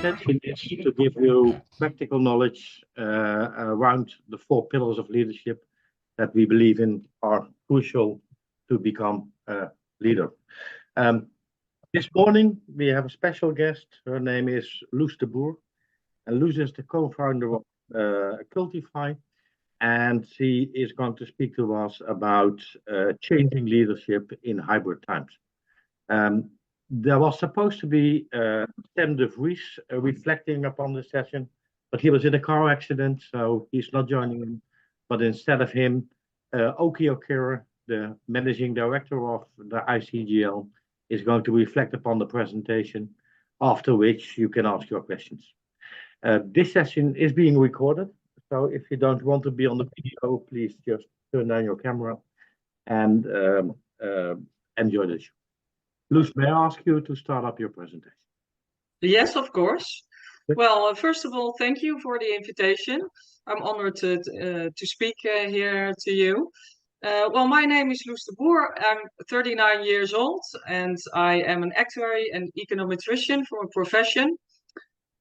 intention is to give you practical knowledge around the 4 pillars of leadership that we believe in are crucial to become a leader. This morning, we have a special guest. Her name is Loes de Boer. And Loes is the co-founder of Qultify. And she is going to speak to us about changing leadership in hybrid times. There was supposed to be Sam de Vries reflecting upon the session, but he was in a car accident, so he's not joining in. But instead of him, Oki Okira, the managing director of the ICGL, is going to reflect upon the presentation, after which you can ask your questions. This session is being recorded, so if you don't want to be on the video, please just turn on your camera and enjoy the show. Loes, may I ask you to start up your presentation? Yes, of course. Well, first of all, thank you for the invitation. I'm honored to speak here to you. Well, my name is Loes de Boer. I'm 39 years old, and I am an actuary and econometrician from a profession.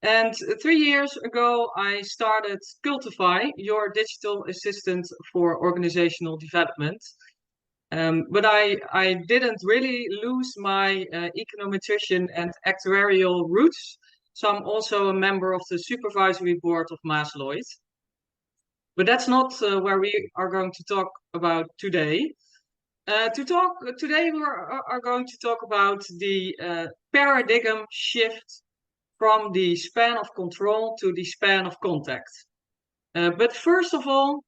And 3 years ago, I started Qultify, your digital assistant for organizational development. But I didn't really lose my econometrician and actuarial roots. So I'm also a member of the supervisory board of Maas Lloyd. But that's not where we are going to talk about today. Today we are going to talk about the paradigm shift from the span of control to the span of contact. But first of all,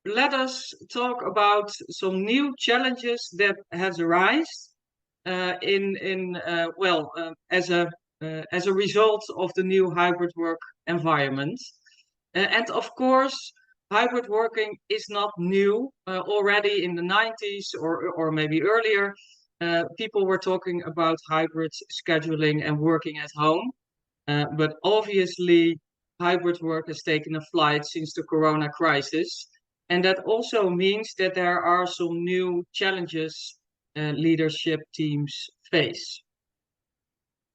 let us talk about some new challenges that has arisen as a result of the new hybrid work environment. And of course, hybrid working is not new. Already in the 90s or maybe earlier, people were talking about hybrid scheduling and working at home. But obviously, hybrid work has taken a flight since the Corona crisis. And that also means that there are some new challenges leadership teams face.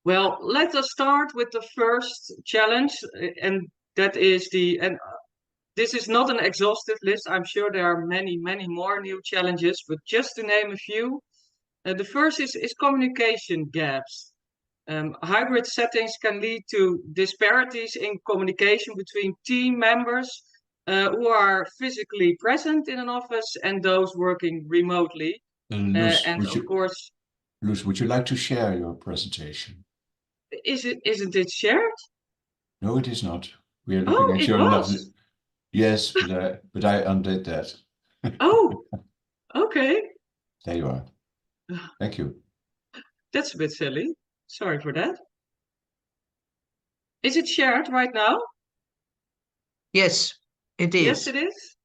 Well, let us start with the first challenge, and that is and this is not an exhaustive list. I'm sure there are many, many more new challenges, but just to name a few, the first is communication gaps. Hybrid settings can lead to disparities in communication between team members who are physically present in an office and those working remotely. Loes, and of course, Loes, would you like to share your presentation? Isn't it shared? No, it is not. We are looking at your lovely. Yes, but I undid that. Oh, okay. There you are. Thank you. That's a bit silly. Sorry for that. Is it shared right now? Yes, it is. Yes, it is.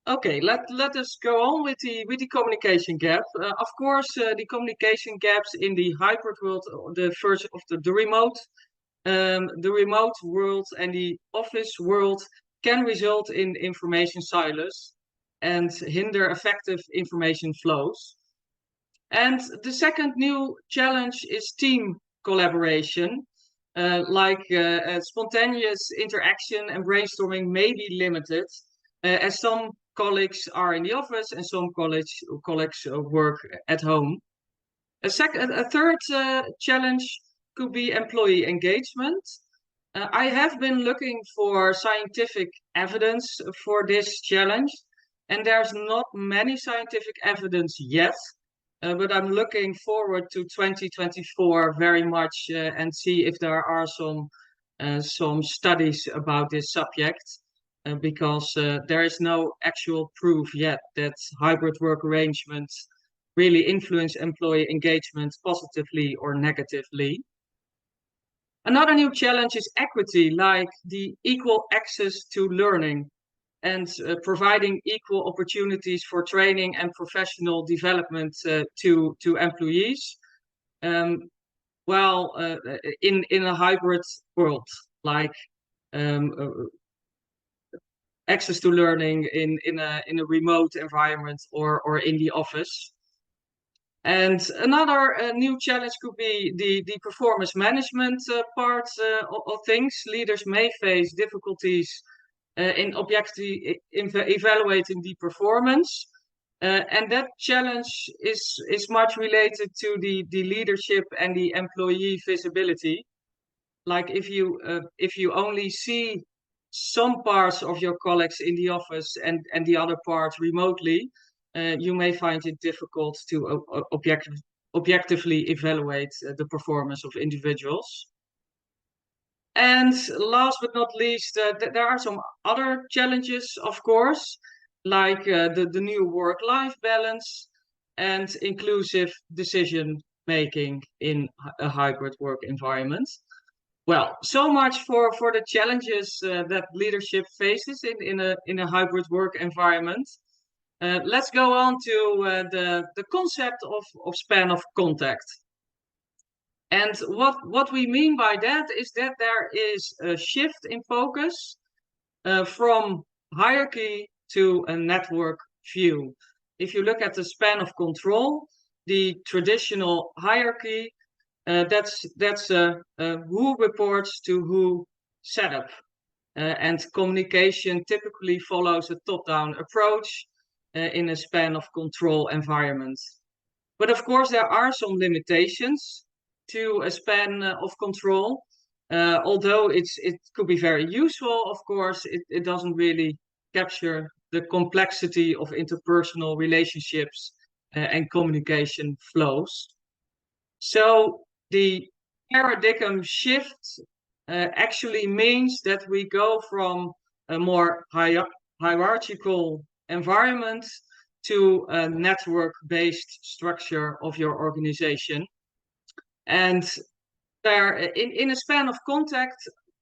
Okay, let us go on with the communication gap. Of course, the communication gaps in the hybrid world, the remote world and the office world can result in information silos and hinder effective information flows. And the second new challenge is team collaboration. Spontaneous interaction and brainstorming may be limited, as some colleagues are in the office and some colleagues work at home. A third challenge could be employee engagement. I have been looking for scientific evidence for this challenge, and there's not many scientific evidence yet. But I'm looking forward to 2024 very much and see if there are some studies about this subject, because there is no actual proof yet that hybrid work arrangements really influence employee engagement positively or negatively. Another new challenge is equity, like the equal access to learning and providing equal opportunities for training and professional development to employees. In a hybrid world, like access to learning in a remote environment or in the office. And another new challenge could be the performance management part of things. Leaders may face difficulties in objectively evaluating the performance. And that challenge is much related to the leadership and the employee visibility. Like if you only see some parts of your colleagues in the office and the other parts remotely, you may find it difficult to objectively evaluate the performance of individuals. And last but not least, there are some other challenges, of course, like the new work-life balance and inclusive decision making in a hybrid work environment. Well, so much for the challenges that leadership faces in a hybrid work environment. Let's go on to the concept of span of contact. And what we mean by that is that there is a shift in focus from hierarchy to a network view. If you look at the span of control, the traditional hierarchy, that's who reports to who setup. And communication typically follows a top-down approach in a span of control environment. But of course, there are some limitations to a span of control. Although it could be very useful, of course, it doesn't really capture the complexity of interpersonal relationships and communication flows. So the paradigm shift actually means that we go from a more hierarchical environment to a network-based structure of your organization. And there, in a span of contact,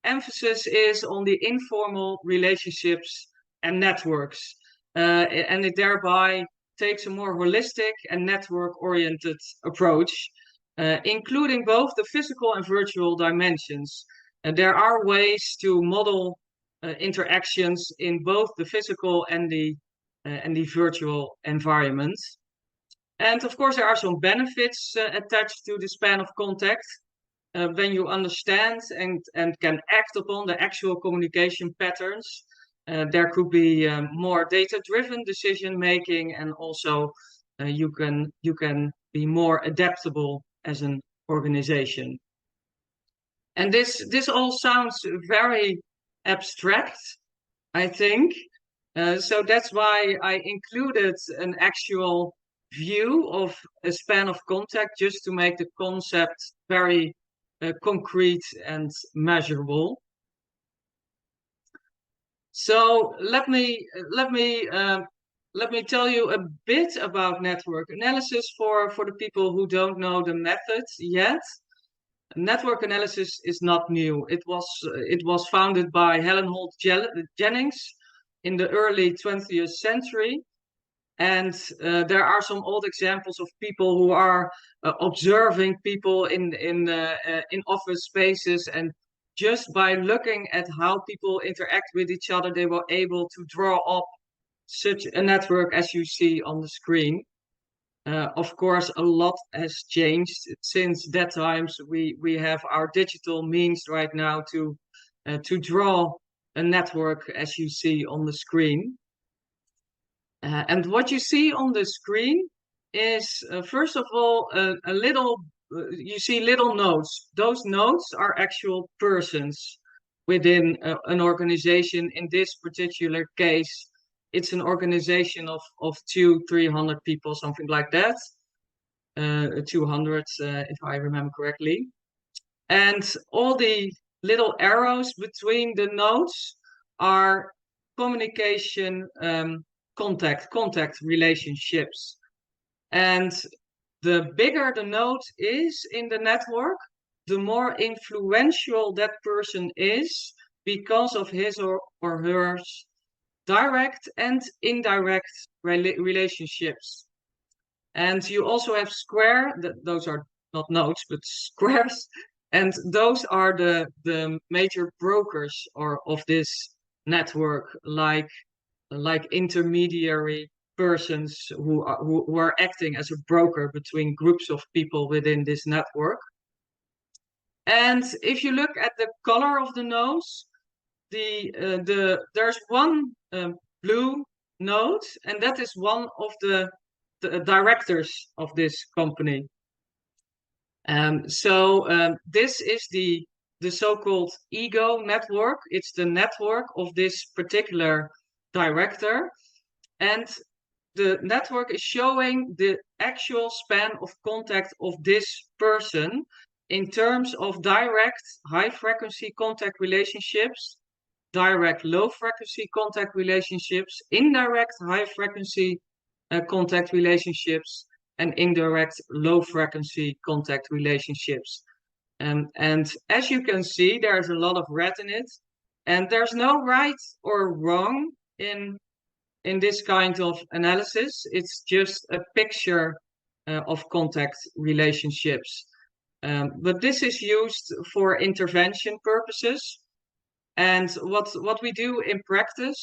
emphasis is on the informal relationships and networks. And it thereby takes a more holistic and network-oriented approach, including both the physical and virtual dimensions. There are ways to model interactions in both the physical and the virtual environment. And of course, there are some benefits attached to the span of contact. When you understand and can act upon the actual communication patterns, there could be more data-driven decision making, and also you can be more adaptable as an organization. And this all sounds very abstract, I think. So that's why I included an actual view of a span of contact, just to make the concept very concrete and measurable. So let me tell you a bit about network analysis for the people who don't know the method yet. Network analysis is not new. It was founded by Helen Holt Jennings in the early 20th century. And there are some old examples of people who are observing people in office spaces, and just by looking at how people interact with each other, they were able to draw up such a network as you see on the screen. Of course, a lot has changed since that time. So we have our digital means right now to draw a network as you see on the screen. And what you see on the screen is, first of all, you see little nodes. Those nodes are actual persons within an organization. In this particular case, it's an organization of 200-300 people, something like that. 200, if I remember correctly. And all the little arrows between the nodes are communication contact relationships. And the bigger the node is in the network, the more influential that person is because of his or her direct and indirect relationships. And you also have square, those are not nodes, but squares. And those are the major brokers of this network, like intermediary persons who are acting as a broker between groups of people within this network. And if you look at the color of the nodes, there's one blue node, and that is one of the directors of this company. This is the so-called ego network. It's the network of this particular director, and the network is showing the actual span of contact of this person in terms of direct high-frequency contact relationships, direct low-frequency contact relationships, indirect high-frequency contact relationships, and indirect low-frequency contact relationships. And as you can see, there's a lot of red in it, and there's no right or wrong in this kind of analysis. It's just a picture of contact relationships. But this is used for intervention purposes. And what we do in practice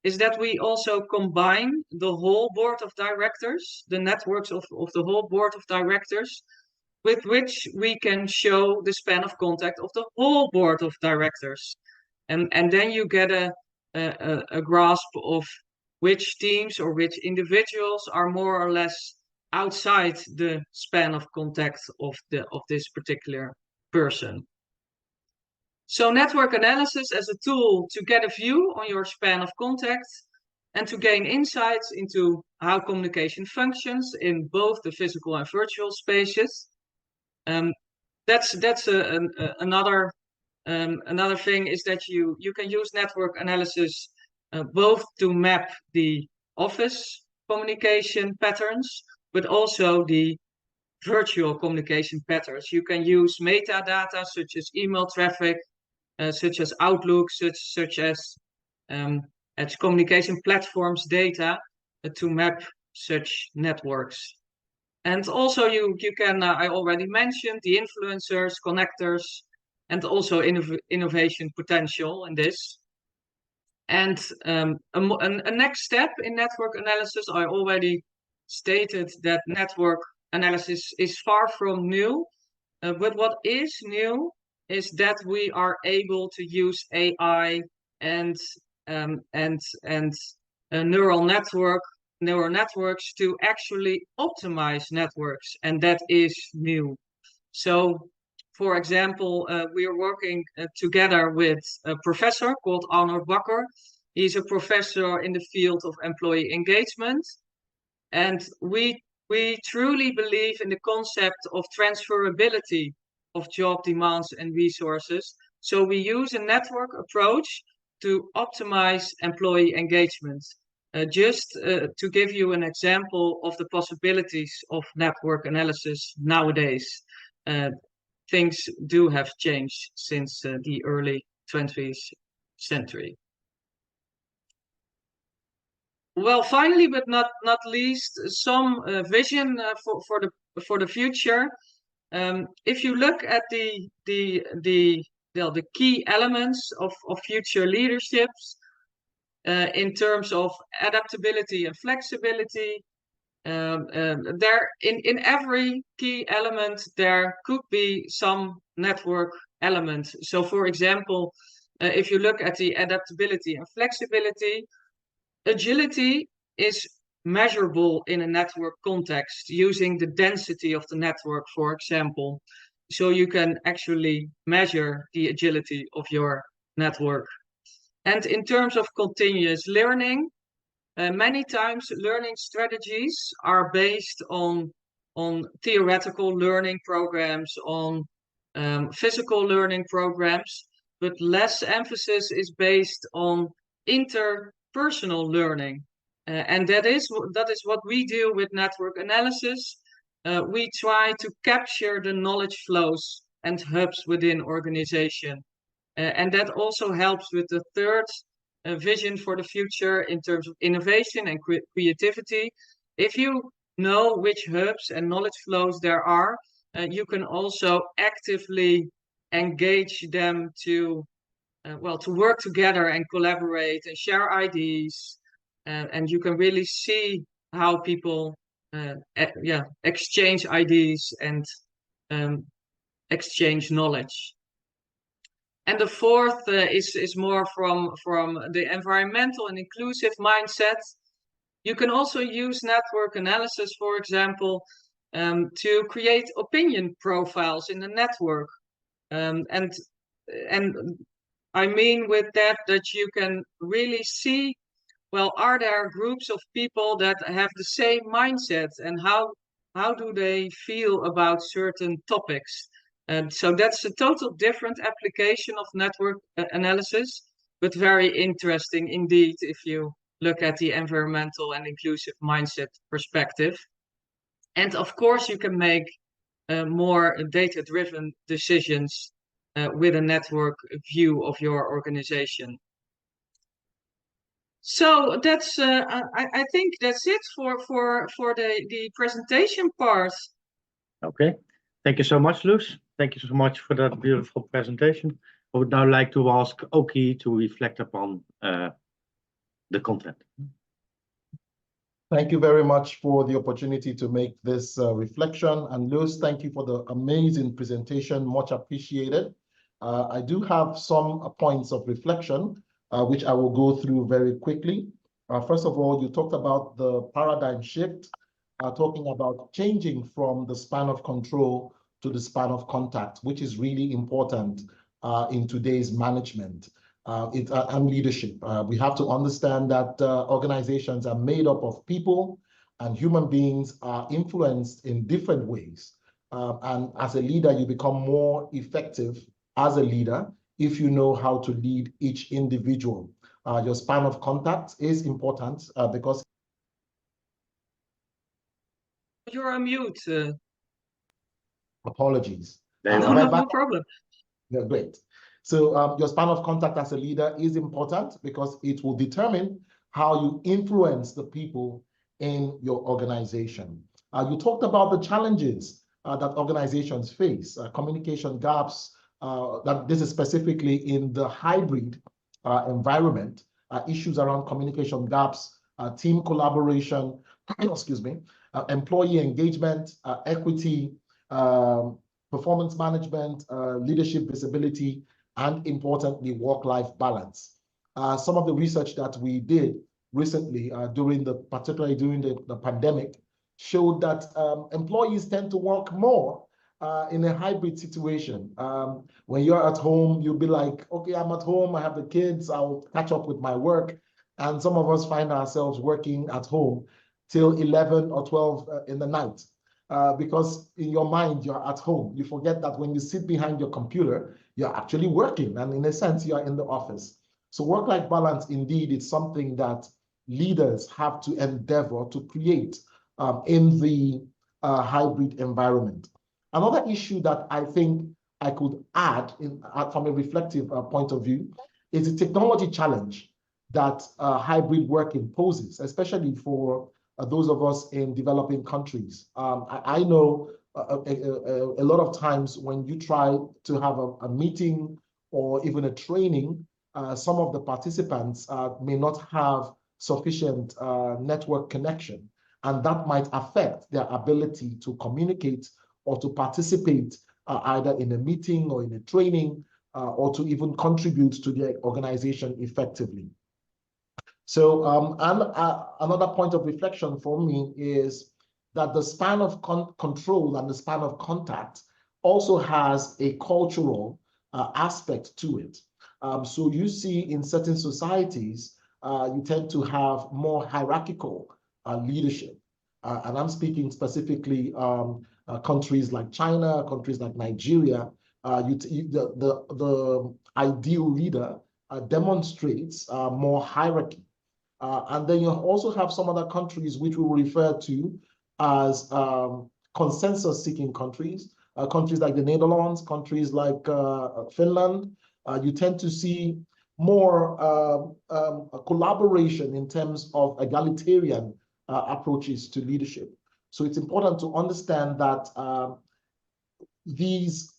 is that we also combine the whole board of directors, the networks of the whole board of directors, with which we can show the span of contact of the whole board of directors. And then you get a grasp of which teams or which individuals are more or less outside the span of contact of this particular person. So network analysis as a tool to get a view on your span of contact and to gain insights into how communication functions in both the physical and virtual spaces. That's another thing is that you can use network analysis both to map the office communication patterns, but also the virtual communication patterns. You can use metadata such as email traffic, such as Outlook, such as communication platforms data to map such networks. And also you can, I already mentioned, the influencers, connectors, and also innovation potential in this. And a next step in network analysis, I already stated that network analysis is far from new, but what is new is that we are able to use AI and neural networks to actually optimize networks, and that is new. So, for example, we are working together with a professor called Arnold Bakker. He's a professor in the field of employee engagement, and we truly believe in the concept of transferability of job demands and resources. So we use a network approach to optimize employee engagement. Just to give you an example of the possibilities of network analysis nowadays, things do have changed since the early 20th century. Well, finally, but not least, some vision for the future. If you look at the key elements of future leaderships in terms of adaptability and flexibility, there in every key element there could be some network element. So, for example, if you look at the adaptability and flexibility, agility is measurable in a network context using the density of the network, for example. So you can actually measure the agility of your network. And in terms of continuous learning, many times learning strategies are based on theoretical learning programs, on physical learning programs, but less emphasis is based on interpersonal learning. And that is what we do with network analysis. We try to capture the knowledge flows and hubs within organization. And that also helps with the third vision for the future in terms of innovation and creativity. If you know which hubs and knowledge flows there are, you can also actively engage them to work together and collaborate and share ideas. And you can really see how people exchange ideas and exchange knowledge. And the fourth is more from the environmental and inclusive mindset. You can also use network analysis, for example, to create opinion profiles in the network. And I mean with that you can really see, well, are there groups of people that have the same mindset, and how do they feel about certain topics? And so that's a total different application of network analysis, but very interesting indeed if you look at the environmental and inclusive mindset perspective. And of course, you can make more data-driven decisions with a network view of your organization. So that's I think that's it for the presentation part. Okay, thank you so much, Loes. Thank you so much for that beautiful presentation. I would now like to ask Oki to reflect upon the content. Thank you very much for the opportunity to make this reflection. And Loes, thank you for the amazing presentation, much appreciated. I do have some points of reflection, which I will go through very quickly. First of all, you talked about the paradigm shift, talking about changing from the span of control to the span of contact, which is really important in today's management and leadership. We have to understand that organizations are made up of people, and human beings are influenced in different ways. And as a leader, you become more effective as a leader if you know how to lead each individual. Your span of contact is important because... You're on mute. Apologies. No problem. Yeah, great. So your span of contact as a leader is important because it will determine how you influence the people in your organization. You talked about the challenges that organizations face, communication gaps, that this is specifically in the hybrid environment, issues around communication gaps, team collaboration, excuse me, employee engagement, equity, performance management, leadership visibility, and importantly, work-life balance. Some of the research that we did recently, particularly during the pandemic, showed that employees tend to work more in a hybrid situation. When you're at home, you'll be like, okay, I'm at home, I have the kids, I'll catch up with my work. And some of us find ourselves working at home till 11 or 12 in the night. Because in your mind, you're at home. You forget that when you sit behind your computer, you're actually working. And in a sense, you're in the office. So work-life balance, indeed, is something that leaders have to endeavor to create in the hybrid environment. Another issue that I think I could add from a reflective point of view is the technology challenge that hybrid work imposes, especially for those of us in developing countries. I know a lot of times when you try to have a meeting or even a training, some of the participants may not have sufficient network connection, and that might affect their ability to communicate or to participate either in a meeting or in a training or to even contribute to their organization effectively. So another point of reflection for me is that the span of control and the span of contact also has a cultural aspect to it. So you see in certain societies, you tend to have more hierarchical leadership. And I'm speaking specifically countries like China, countries like Nigeria. The ideal leader demonstrates more hierarchy. And then you also have some other countries which we will refer to as consensus-seeking countries, countries like the Netherlands, countries like Finland. You tend to see more collaboration in terms of egalitarian approaches to leadership. So it's important to understand that these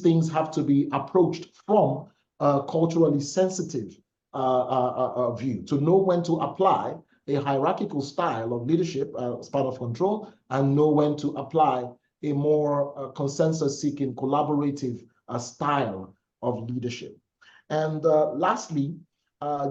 things have to be approached from a culturally sensitive view, to know when to apply a hierarchical style of leadership, span of control, and know when to apply a more consensus-seeking, collaborative style of leadership. And lastly,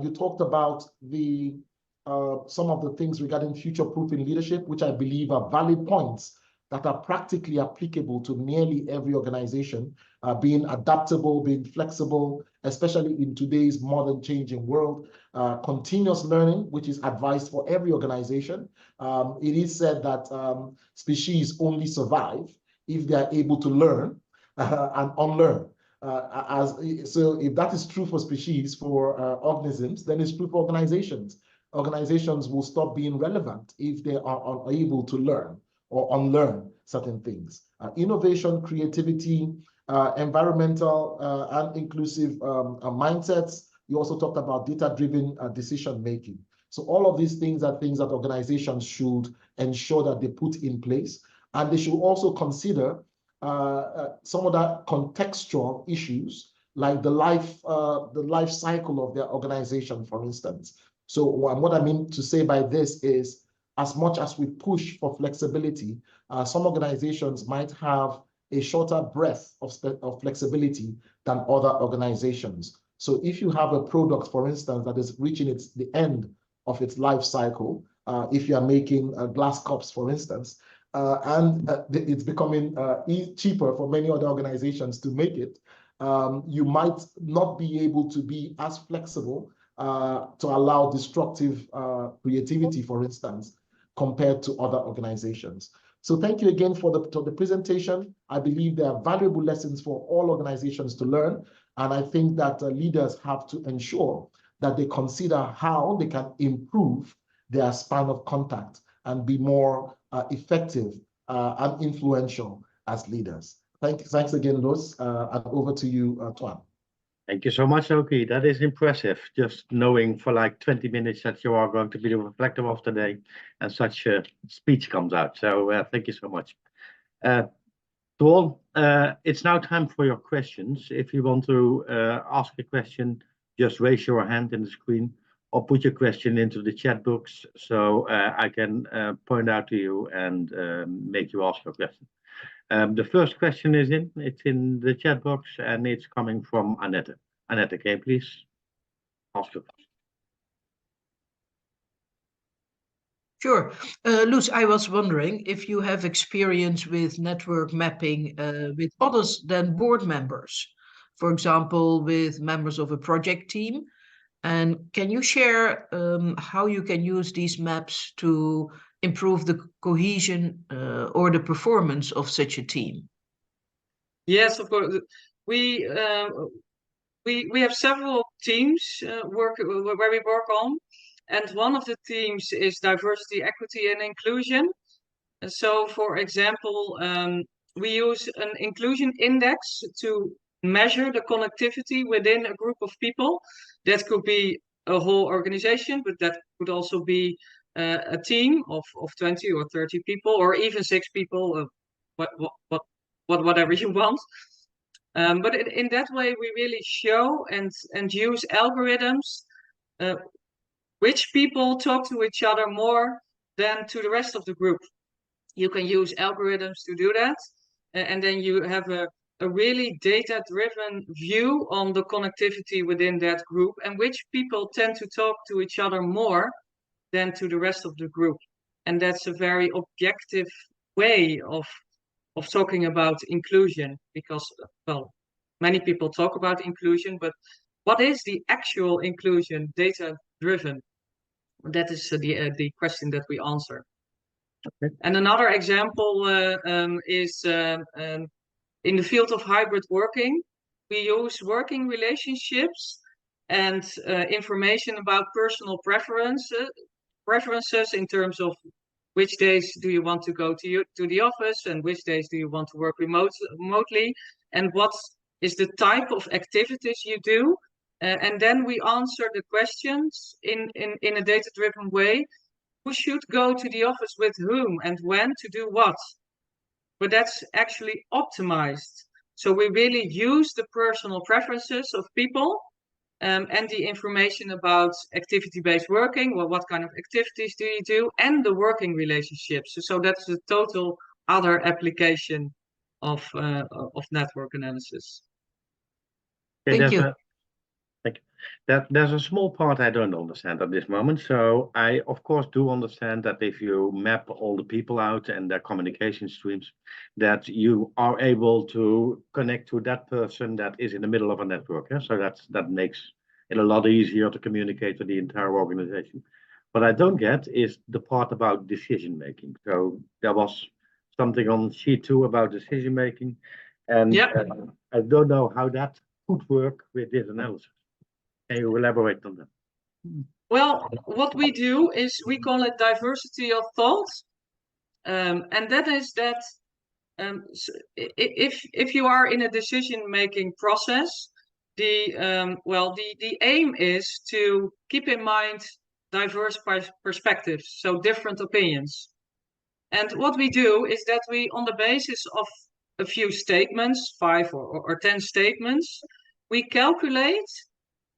you talked about some of the things regarding future-proofing leadership, which I believe are valid points that are practically applicable to nearly every organization, being adaptable, being flexible, especially in today's modern changing world, continuous learning, which is advised for every organization. It is said that species only survive if they are able to learn and unlearn. So if that is true for species, for organisms, then it's true for organizations. Organizations will stop being relevant if they are unable to learn or unlearn certain things. Innovation, creativity, environmental and inclusive mindsets. You also talked about data-driven decision-making. So all of these things are things that organizations should ensure that they put in place. And they should also consider some of the contextual issues, like the life cycle of their organization, for instance. So what I mean to say by this is, as much as we push for flexibility, some organizations might have a shorter breadth of flexibility than other organizations. So if you have a product, for instance, that is reaching the end of its life cycle, if you are making glass cups, for instance, and it's becoming cheaper for many other organizations to make it, you might not be able to be as flexible to allow destructive creativity, for instance, compared to other organizations. So thank you again for the presentation. I believe there are valuable lessons for all organizations to learn. And I think that leaders have to ensure that they consider how they can improve their span of contact and be more effective and influential as leaders. Thanks again, Loes, and over to you, Tuan. Thank you so much, Oki. That is impressive, just knowing for like 20 minutes that you are going to be the reflective of the day and such a speech comes out. So thank you so much. To all, it's now time for your questions. If you want to ask a question, just raise your hand in the screen or put your question into the chat box so I can point out to you and make you ask your question. The first question it's in the chat box and it's coming from Annette. Annette, can you please ask your question? Sure. Loes, I was wondering if you have experience with network mapping with others than board members, for example, with members of a project team. And can you share how you can use these maps to improve the cohesion or the performance of such a team? Yes, of course. We have several teams where we work on, and one of the teams is diversity, equity, and inclusion. And so, for example, we use an inclusion index to measure the connectivity within a group of people. That could be a whole organization, but that could also be a team of 20 or 30 people, or even 6 people, whatever you want. But in that way, we really show and use algorithms which people talk to each other more than to the rest of the group. You can use algorithms to do that, and then you have a really data-driven view on the connectivity within that group and which people tend to talk to each other more than to the rest of the group. And that's a very objective way of talking about inclusion, because, well, many people talk about inclusion, but what is the actual inclusion, data-driven? That is the question that we answer. Okay. And another example is in the field of hybrid working. We use working relationships and information about personal preferences in terms of which days do you want to go to the office and which days do you want to work remotely, and what is the type of activities you do. And then we answer the questions in a data-driven way. Who should go to the office with whom and when to do what? But that's actually optimized. So we really use the personal preferences of people and the information about activity-based working, well, what kind of activities do you do, and the working relationships. So that's the total other application of network analysis. Okay, Thank you. Thank you. There's a small part I don't understand at this moment. So I, of course, do understand that if you map all the people out and their communication streams, that you are able to connect to that person that is in the middle of a network. Yeah? So that makes it a lot easier to communicate to the entire organization. What I don't get is the part about decision making. So there was something on sheet 2 about decision making, and I don't know how that could work with this analysis. Can you elaborate on that? Well, what we do is we call it diversity of thought, and that is that if you are in a decision-making process, the aim is to keep in mind diverse perspectives, so different opinions. And what we do is that we, on the basis of a few statements, 5 or 10 statements, we calculate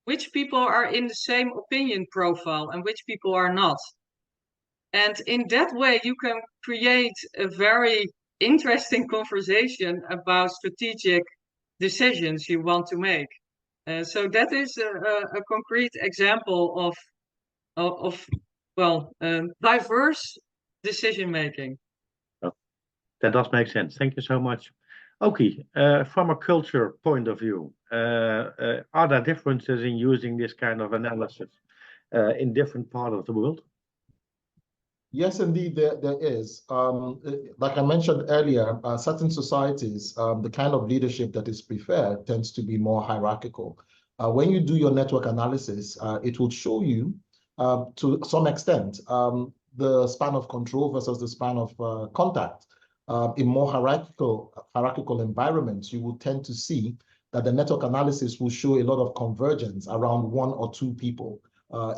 which people are in the same opinion profile and which people are not. And in that way, you can create a very interesting conversation about strategic decisions you want to make. So that is a concrete example of diverse decision making. That does make sense. Thank you so much. Okay, from a culture point of view, are there differences in using this kind of analysis in different parts of the world? Yes, indeed, there is. Like I mentioned earlier, certain societies, the kind of leadership that is preferred tends to be more hierarchical. When you do your network analysis, it will show you, to some extent, the span of control versus the span of contact. In more hierarchical environments, you will tend to see that the network analysis will show a lot of convergence around 1 or 2 people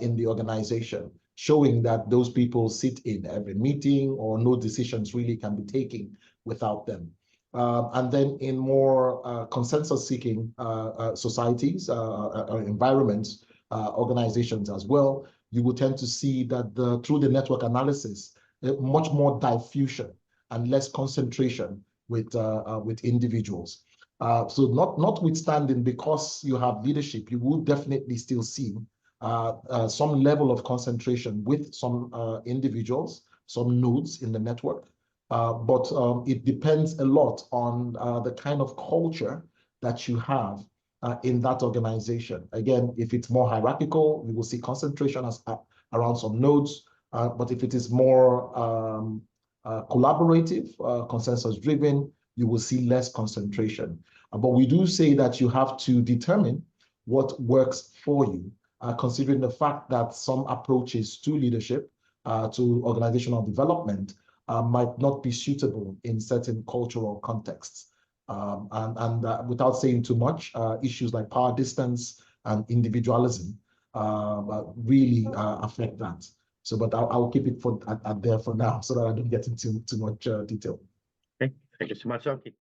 in the organization, showing that those people sit in every meeting or no decisions really can be taken without them. And then in more consensus-seeking societies, environments, organizations as well, you will tend to see that through the network analysis, much more diffusion and less concentration with individuals. So notwithstanding, because you have leadership, you will definitely still see some level of concentration with some individuals, some nodes in the network. But it depends a lot on the kind of culture that you have in that organization. Again, if it's more hierarchical, you will see concentration around some nodes. But if it is more collaborative, consensus-driven, you will see less concentration. But we do say that you have to determine what works for you, considering the fact that some approaches to leadership, to organizational development, might not be suitable in certain cultural contexts. And without saying too much, issues like power distance and individualism really affect that. So, but I'll keep it there for now so that I don't get into too much detail. Okay, thank you so much, Oki.